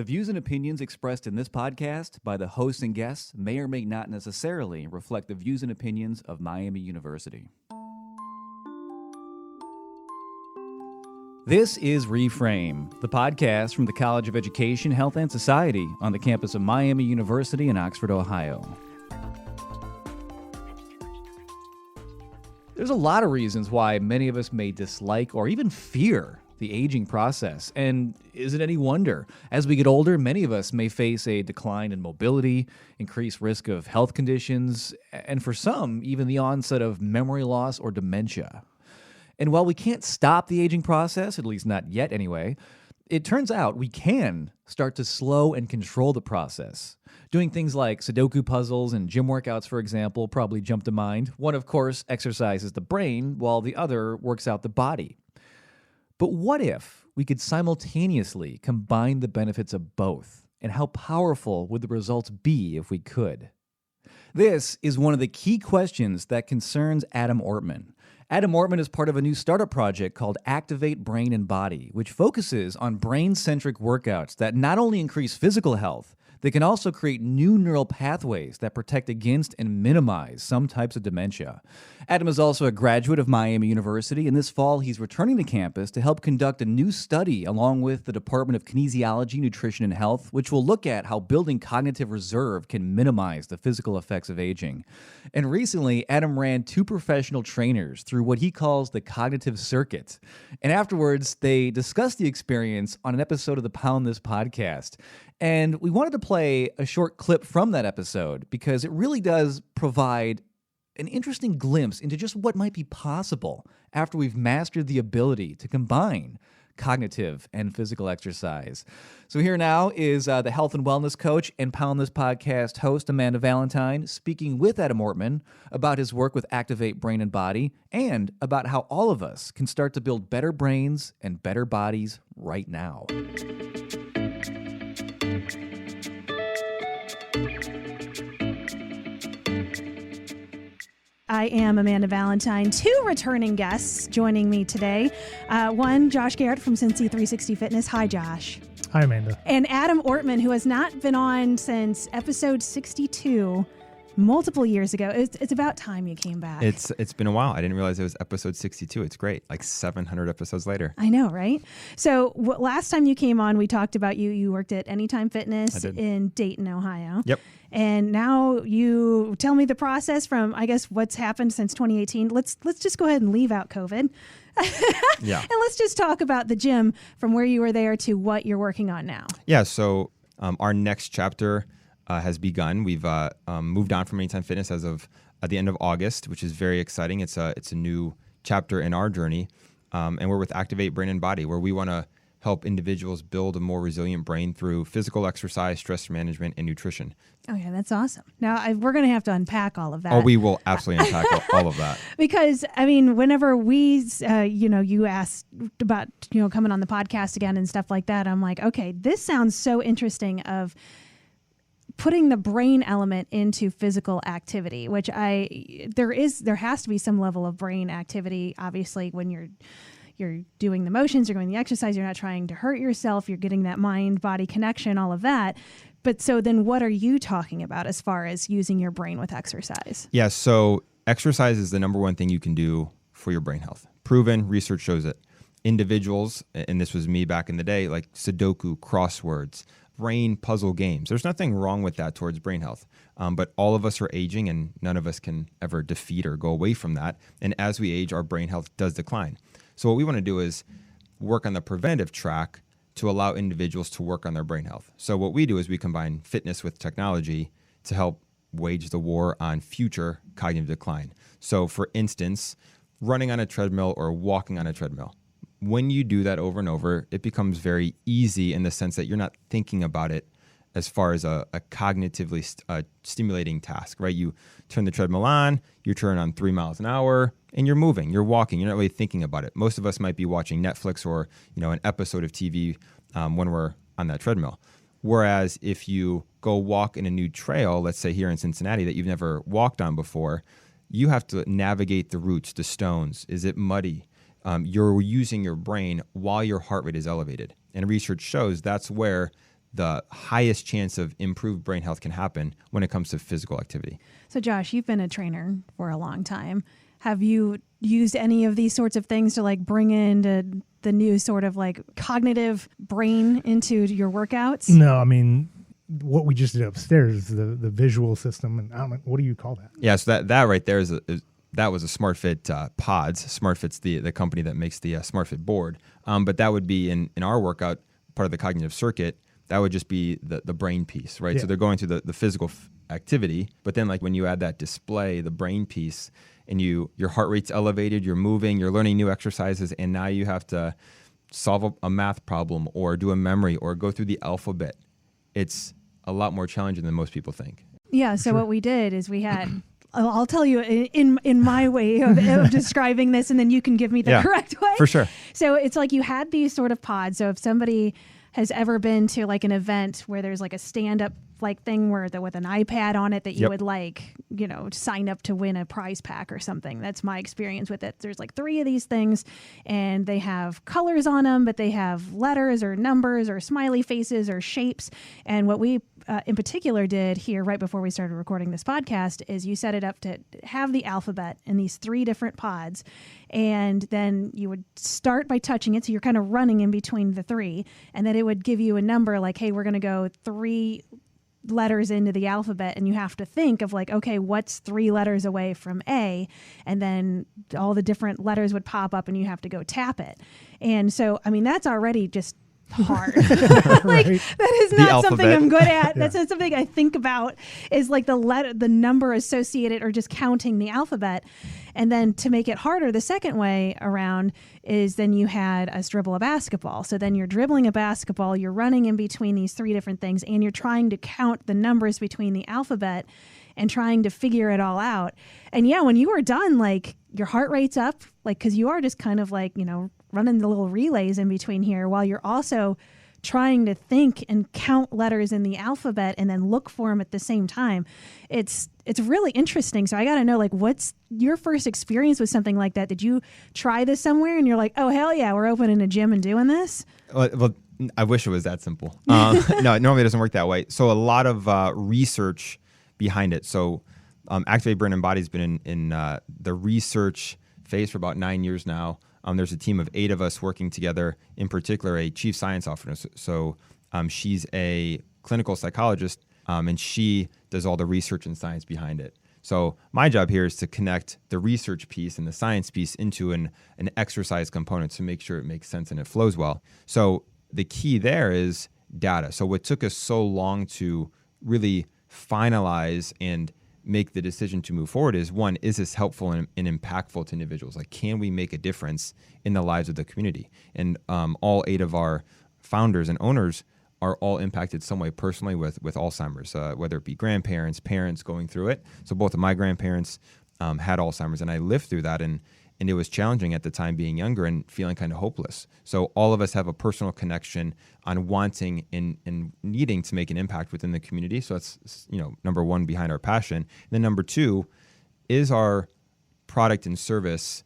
The views and opinions expressed in this podcast by the hosts and guests may or may not necessarily reflect the views and opinions of Miami University. This is Reframe, the podcast from the College of Education, Health, and Society on the campus of Miami University in Oxford, Ohio. There's a lot of reasons why many of us may dislike or even fear the aging process. And is it any wonder? As we get older, many of us may face a decline in mobility, increased risk of health conditions, and for some, even the onset of memory loss or dementia. And while we can't stop the aging process, at least not yet anyway, it turns out we can start to slow and control the process. Doing things like Sudoku puzzles and gym workouts, for example, probably jump to mind. One, of course, exercises the brain, while the other works out the body. But what if we could simultaneously combine the benefits of both? And how powerful would the results be if we could? This is one of the key questions that concerns Adam Ortman. Adam Ortman is part of a new startup project called Activate Brain and Body, which focuses on brain-centric workouts that not only increase physical health, they can also create new neural pathways that protect against and minimize some types of dementia. Adam is also a graduate of Miami University, and this fall he's returning to campus to help conduct a new study along with the Department of Kinesiology, Nutrition, and Health, which will look at how building cognitive reserve can minimize the physical effects of aging. And recently, Adam ran 2 professional trainers through what he calls the cognitive circuit. And afterwards, they discussed the experience on an episode of the Pound This podcast. And we wanted to play a short clip from that episode because it really does provide an interesting glimpse into just what might be possible after we've mastered the ability to combine cognitive and physical exercise. So here now is the health and wellness coach and Pound This podcast host, Amanda Valentine, speaking with Adam Ortman about his work with Activate Brain and Body and about how all of us can start to build better brains and better bodies right now. I am Amanda Valentine. 2 returning guests joining me today. One, Josh Garrett from Cincy 360 Fitness. Hi, Josh. Hi, Amanda. And Adam Ortman, who has not been on since episode 62, multiple years ago. It's about time you came back. It's been a while. I didn't realize it was episode 62. It's great. Like 700 episodes later. I know, right? So last time you came on, we talked about you worked at Anytime Fitness in Dayton, Ohio. Yep. And now you tell me the process from, I guess, what's happened since 2018. Let's just go ahead and leave out COVID. Yeah. And let's just talk about the gym from where you were there to what you're working on now. Yeah. So our next chapter has begun. We've moved on from Anytime Fitness as of at the end of August, which is very exciting. It's a new chapter in our journey. And we're with Activate Brain and Body, where we want to help individuals build a more resilient brain through physical exercise, stress management, and nutrition. Oh, yeah, that's awesome. Now, we're going to have to unpack all of that. Oh, we will absolutely unpack all of that. Because, I mean, whenever we, you asked about, coming on the podcast again and stuff like that, I'm like, okay, this sounds so interesting of putting the brain element into physical activity, which there has to be some level of brain activity, obviously, when you're doing the motions, you're doing the exercise, you're not trying to hurt yourself, you're getting that mind-body connection, all of that. But so then what are you talking about as far as using your brain with exercise? Yeah, so exercise is the number one thing you can do for your brain health. Proven, research shows it. Individuals, and this was me back in the day, like Sudoku, crosswords, brain puzzle games. There's nothing wrong with that towards brain health. But all of us are aging and none of us can ever defeat or go away from that. And as we age, our brain health does decline. So what we want to do is work on the preventive track to allow individuals to work on their brain health. So what we do is we combine fitness with technology to help wage the war on future cognitive decline. So for instance, running on a treadmill or walking on a treadmill. When you do that over and over, it becomes very easy in the sense that you're not thinking about it as far as a cognitively stimulating task, right? You turn the treadmill on, you turn on 3 miles an hour, and you're moving, you're walking, you're not really thinking about it. Most of us might be watching Netflix or an episode of TV when we're on that treadmill. Whereas if you go walk in a new trail, let's say here in Cincinnati that you've never walked on before, you have to navigate the roots, the stones. Is it muddy? You're using your brain while your heart rate is elevated. And research shows that's where the highest chance of improved brain health can happen when it comes to physical activity. So Josh, you've been a trainer for a long time. Have you used any of these sorts of things to like bring in the new sort of like cognitive brain into your workouts? No, I mean, what we just did upstairs, the visual system, and I don't know, what do you call that? Yeah, so that right there that was a SmartFit pods. SmartFit's the company that makes the SmartFit board. But that would be in our workout, part of the cognitive circuit, that would just be the brain piece, right? Yeah. So they're going through the physical activity, but then like when you add that display, the brain piece, and your heart rate's elevated, you're moving, you're learning new exercises, and now you have to solve a math problem or do a memory or go through the alphabet. It's a lot more challenging than most people think. Yeah, so what we did is we had I'll tell you in my way of describing this, and then you can give me the correct way. For sure. So it's like you had these sort of pods. So if somebody has ever been to like an event where there's like a stand-up like thing where with an iPad on it that you would like, sign up to win a prize pack or something. That's my experience with it. There's like 3 of these things and they have colors on them, but they have letters or numbers or smiley faces or shapes. And what we in particular did here right before we started recording this podcast is you set it up to have the alphabet in these 3 different pods. And then you would start by touching it. So you're kind of running in between the 3, and then it would give you a number like, hey, we're going to go 3 letters into the alphabet, and you have to think of like, okay, what's 3 letters away from A? And then all the different letters would pop up and you have to go tap it. And so, I mean, that's already just hard. Like that is not something I'm good at. That's not something I think about is like the number associated or just counting the alphabet. And then to make it harder, the second way around is then you had us dribble a basketball. So then you're dribbling a basketball, you're running in between these 3 different things, and you're trying to count the numbers between the alphabet and trying to figure it all out. And yeah, when you were done, like your heart rate's up, like, cause you are just kind of like, running the little relays in between here while you're also trying to think and count letters in the alphabet and then look for them at the same time. It's really interesting. So I got to know, like, what's your first experience with something like that? Did you try this somewhere and you're like, oh, hell yeah, we're opening a gym and doing this? Well, I wish it was that simple. No, normally it doesn't work that way. So a lot of research behind it. So Activate Brain and Body has been in the research phase for about 9 years now. There's a team of 8 of us working together, in particular a chief science officer. So she's a clinical psychologist, and she does all the research and science behind it. So my job here is to connect the research piece and the science piece into an exercise component to make sure it makes sense and it flows well. So the key there is data. So what took us so long to really finalize and make the decision to move forward is, one, is this helpful and impactful to individuals? Like, can we make a difference in the lives of the community? And all 8 of our founders and owners are all impacted some way personally with Alzheimer's, whether it be grandparents, parents going through it. So both of my grandparents had Alzheimer's, and I lived through that, and it was challenging at the time being younger and feeling kind of hopeless. So all of us have a personal connection on wanting and needing to make an impact within the community. So that's, number 1 behind our passion. And then number 2, is our product and service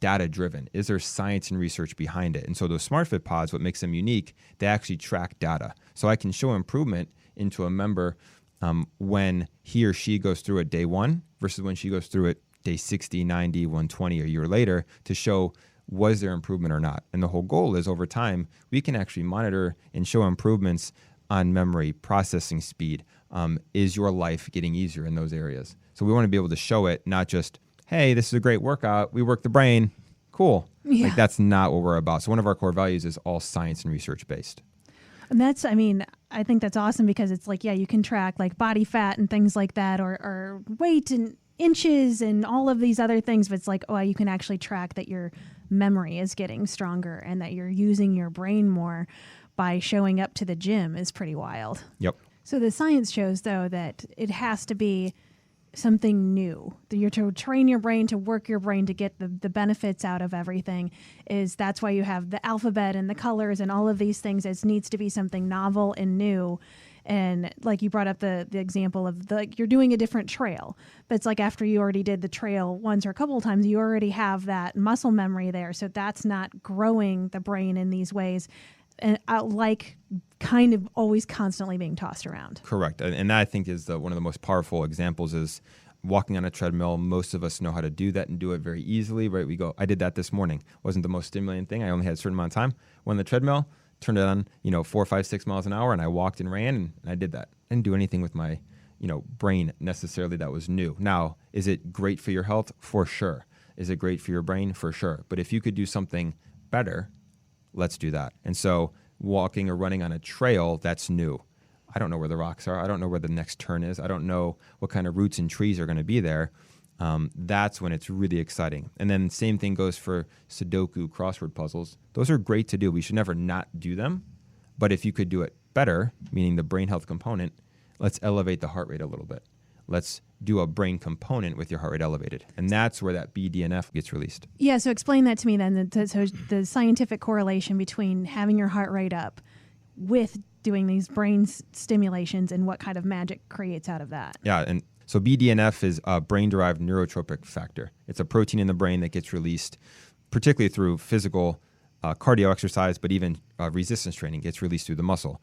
data driven? Is there science and research behind it? And so those SmartFit pods, what makes them unique, they actually track data. So I can show improvement into a member when he or she goes through it day 1 versus when she goes through it day 60, 90, 120, a year later, to show was there improvement or not. And the whole goal is over time, we can actually monitor and show improvements on memory, processing speed. Is your life getting easier in those areas? So we want to be able to show it, not just, hey, this is a great workout, we work the brain, cool. Yeah. Like that's not what we're about. So one of our core values is all science and research based. And I think that's awesome because it's like, yeah, you can track like body fat and things like that or weight and inches and all of these other things, but it's like, you can actually track that your memory is getting stronger and that you're using your brain more by showing up to the gym is pretty wild. Yep. So the science shows, though, that it has to be something new. That you're to train your brain, to work your brain to get the benefits out of everything. That's why you have the alphabet and the colors and all of these things. It needs to be something novel and new. And like you brought up the example of you're doing a different trail, but it's like after you already did the trail once or a couple of times, you already have that muscle memory there. So that's not growing the brain in these ways. and like kind of always constantly being tossed around. Correct. And that I think is one of the most powerful examples is walking on a treadmill. Most of us know how to do that and do it very easily, right? We go, I did that this morning. Wasn't the most stimulating thing. I only had a certain amount of time. Went on the treadmill, turned it on, 4, 5, 6 miles an hour, and I walked and ran, and I did that. I didn't do anything with my, brain necessarily that was new. Now, is it great for your health? For sure. Is it great for your brain? For sure. But if you could do something better, let's do that. And so walking or running on a trail, that's new. I don't know where the rocks are. I don't know where the next turn is. I don't know what kind of roots and trees are going to be there. That's when it's really exciting. And then same thing goes for Sudoku, crossword puzzles. Those are great to do. We should never not do them. But if you could do it better, meaning the brain health component, let's elevate the heart rate a little bit. Let's do a brain component with your heart rate elevated. And that's where that BDNF gets released. Yeah, so explain that to me then. So the scientific correlation between having your heart rate up with doing these brain stimulations and what kind of magic creates out of that. Yeah, and so BDNF is a brain-derived neurotropic factor. It's a protein in the brain that gets released, particularly through physical cardio exercise, but even resistance training gets released through the muscle.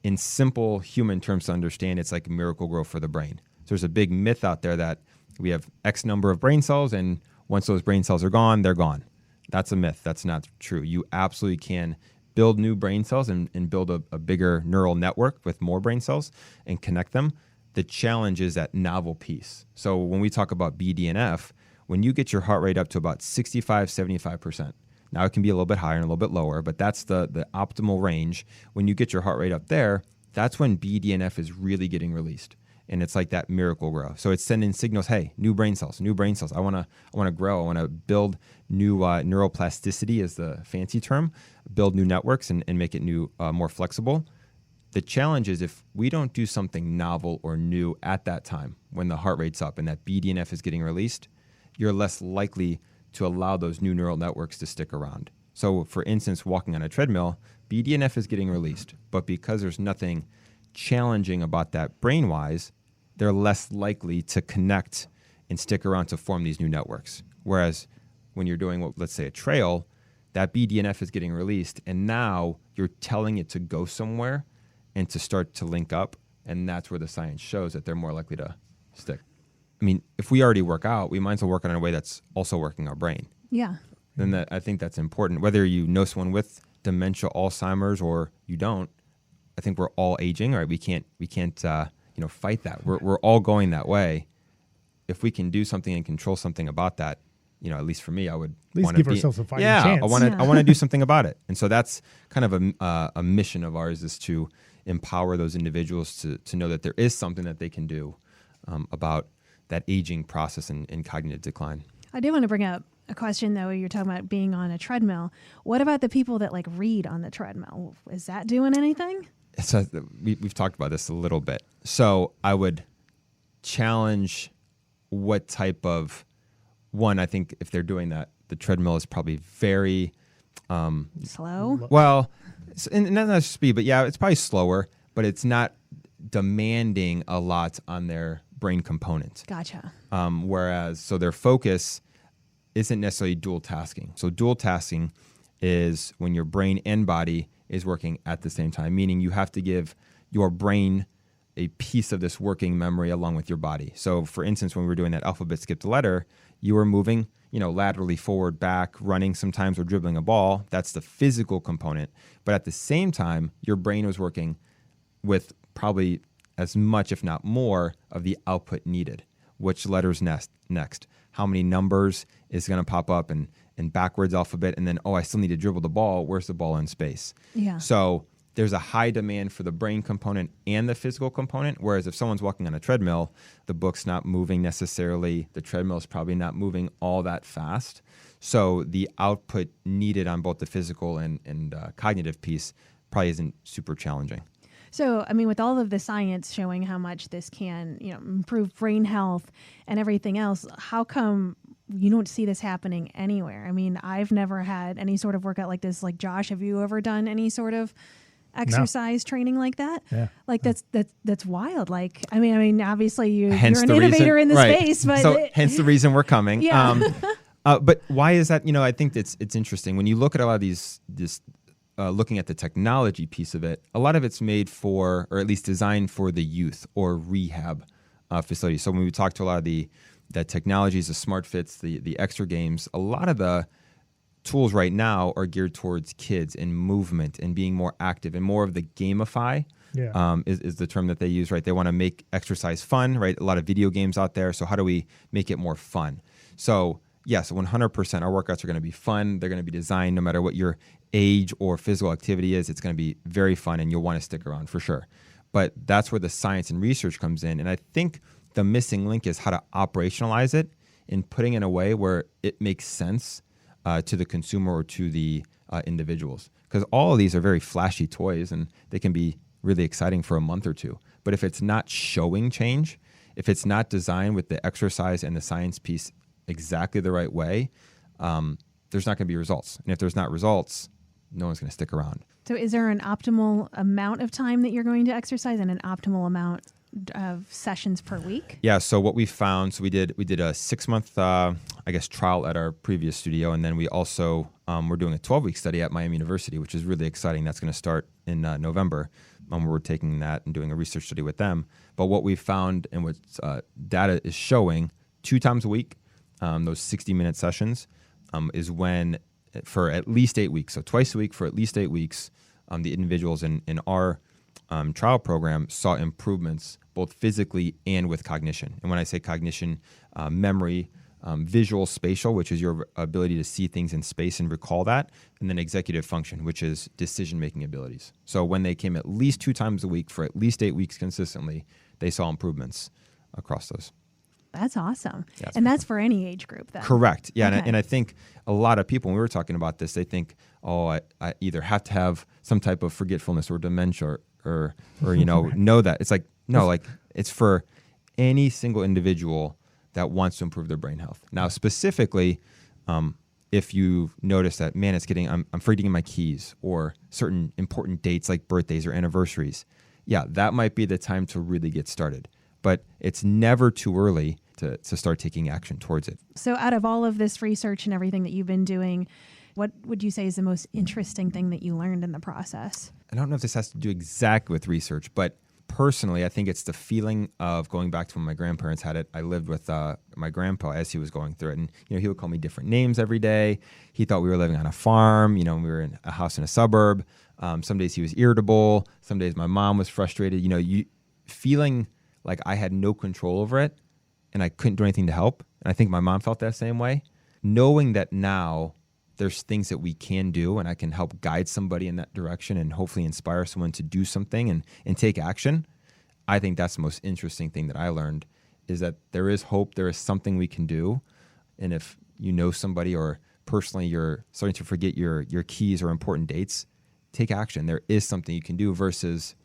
In simple human terms to understand, it's like miracle grow for the brain. So there's a big myth out there that we have X number of brain cells, and once those brain cells are gone, they're gone. That's a myth. That's not true. You absolutely can build new brain cells and build a bigger neural network with more brain cells and connect them. The challenge is that novel piece. So when we talk about BDNF, when you get your heart rate up to about 65, 75%, now it can be a little bit higher and a little bit lower, but that's the optimal range. When you get your heart rate up there, that's when BDNF is really getting released. And it's like that miracle grow. So it's sending signals, hey, new brain cells. I want to grow. I want to build new neuroplasticity is the fancy term, build new networks and make it new, more flexible. The challenge is if we don't do something novel or new at that time when the heart rate's up and that BDNF is getting released, you're less likely to allow those new neural networks to stick around. So for instance, walking on a treadmill, BDNF is getting released, but because there's nothing challenging about that brain-wise, they're less likely to connect and stick around to form these new networks. Whereas when you're doing, let's say, a trail, that BDNF is getting released, and now you're telling it to go somewhere and to start to link up, and that's where the science shows that they're more likely to stick. I mean, if we already work out, we might as well work on it in a way that's also working our brain. Yeah. Then I think that's important. Whether you know someone with dementia, Alzheimer's, or you don't, I think we're all aging, right? We can't fight that. We're all going that way. If we can do something and control something about that, at least for me, I would at least give ourselves a fighting chance. I want to do something about it. And so that's kind of a mission of ours, is to empower those individuals to know that there is something that they can do about that aging process and cognitive decline. I do want to bring up a question, though. You're talking about being on a treadmill. What about the people that read on the treadmill? Is that doing anything? So we've talked about this a little bit. So I would challenge what type of one. I think if they're doing that, the treadmill is probably very slow. Well, and not speed, but yeah, it's probably slower, but it's not demanding a lot on their brain component. Gotcha. Whereas, so their focus isn't necessarily dual tasking. So dual tasking is when your brain and body is working at the same time, meaning you have to give your brain a piece of this working memory along with your body. So for instance, when we were doing that alphabet skip the letter, you were moving, laterally forward, back, running sometimes, or dribbling a ball. That's the physical component. But at the same time, your brain was working with probably as much, if not more, of the output needed. Which letters next? How many numbers is going to pop up and backwards alphabet? And then, I still need to dribble the ball. Where's the ball in space? Yeah. So there's a high demand for the brain component and the physical component. Whereas if someone's walking on a treadmill, the book's not moving necessarily. The treadmill is probably not moving all that fast. So the output needed on both the physical and cognitive piece probably isn't super challenging. So, with all of the science showing how much this can, improve brain health and everything else, how come you don't see this happening anywhere? I've never had any sort of workout like this. Like, Josh, have you ever done any sort of exercise training like that? Yeah. That's wild. Obviously you're an innovator in the space, but so hence the reason we're coming. Yeah. But why is that? I think it's interesting when you look at a lot of these looking at the technology piece of it, a lot of it's made for, or at least designed for the youth or rehab facilities. So when we talk to a lot of the technologies, the smart fits, the extra games, a lot of the tools right now are geared towards kids and movement and being more active and more of the gamify is the term that they use, right? They want to make exercise fun, right? A lot of video games out there. So how do we make it more fun? So yes, 100% our workouts are going to be fun. They're going to be designed no matter what your age or physical activity is. It's going to be very fun and you'll want to stick around for sure. But that's where the science and research comes in. And I think the missing link is how to operationalize it and putting it in a way where it makes sense to the consumer or to the individuals. Because all of these are very flashy toys and they can be really exciting for a month or two. But if it's not showing change, if it's not designed with the exercise and the science piece exactly the right way, there's not going to be results. And if there's not results, no one's going to stick around. So is there an optimal amount of time that you're going to exercise and an optimal amount of sessions per week? Yeah, so what we found, so we did a 6-month, trial at our previous studio, and then we also, we're doing a 12-week study at Miami University, which is really exciting. That's going to start in November. We're taking that and doing a research study with them. But what we found and what data is showing, 2 times a week, those 60-minute sessions, is when, for at least 8 weeks, so twice a week for at least 8 weeks, the individuals in our trial program saw improvements both physically and with cognition. And when I say cognition, memory, visual spatial, which is your ability to see things in space and recall that, and then executive function, which is decision-making abilities. So when they came at least 2 times a week for at least 8 weeks consistently, they saw improvements across those. That's awesome. Yeah, and that's for any age group then? Correct. Yeah, Okay. and I think a lot of people, when we were talking about this, they think, I either have to have some type of forgetfulness or dementia or know that. It's like, no, like it's for any single individual that wants to improve their brain health. Now, specifically, if you notice that, man, I'm forgetting my keys or certain important dates like birthdays or anniversaries, yeah, that might be the time to really get started. But it's never too early to start taking action towards it. So out of all of this research and everything that you've been doing, what would you say is the most interesting thing that you learned in the process? I don't know if this has to do exactly with research, but personally, I think it's the feeling of going back to when my grandparents had it. I lived with my grandpa as he was going through it. And, he would call me different names every day. He thought we were living on a farm. We were in a house in a suburb. Some days he was irritable. Some days my mom was frustrated. You feeling like I had no control over it and I couldn't do anything to help. And I think my mom felt that same way. Knowing that now there's things that we can do and I can help guide somebody in that direction and hopefully inspire someone to do something and take action. I think that's the most interesting thing that I learned is that there is hope. There is something we can do. And if you know somebody or personally you're starting to forget your keys or important dates, take action. There is something you can do versus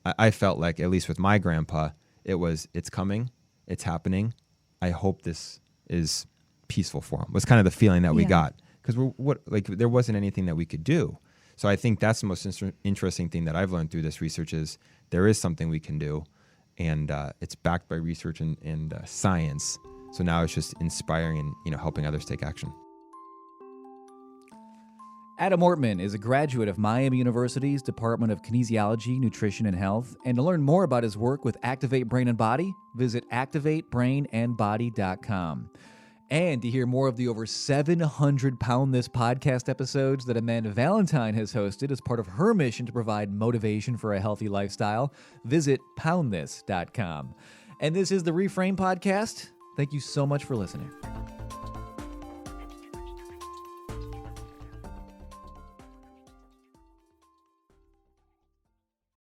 I felt like, at least with my grandpa, it's coming, it's happening. I hope this is peaceful for him was kind of the feeling that we got. Because there wasn't anything that we could do. So I think that's the most interesting thing that I've learned through this research is there is something we can do, and it's backed by research and science. So now it's just inspiring and helping others take action. Adam Ortman is a graduate of Miami University's Department of Kinesiology, Nutrition, and Health. And to learn more about his work with Activate Brain and Body, visit activatebrainandbody.com. And to hear more of the over 700 Pound This podcast episodes that Amanda Valentine has hosted as part of her mission to provide motivation for a healthy lifestyle, visit poundthis.com. And this is the Reframe Podcast. Thank you so much for listening.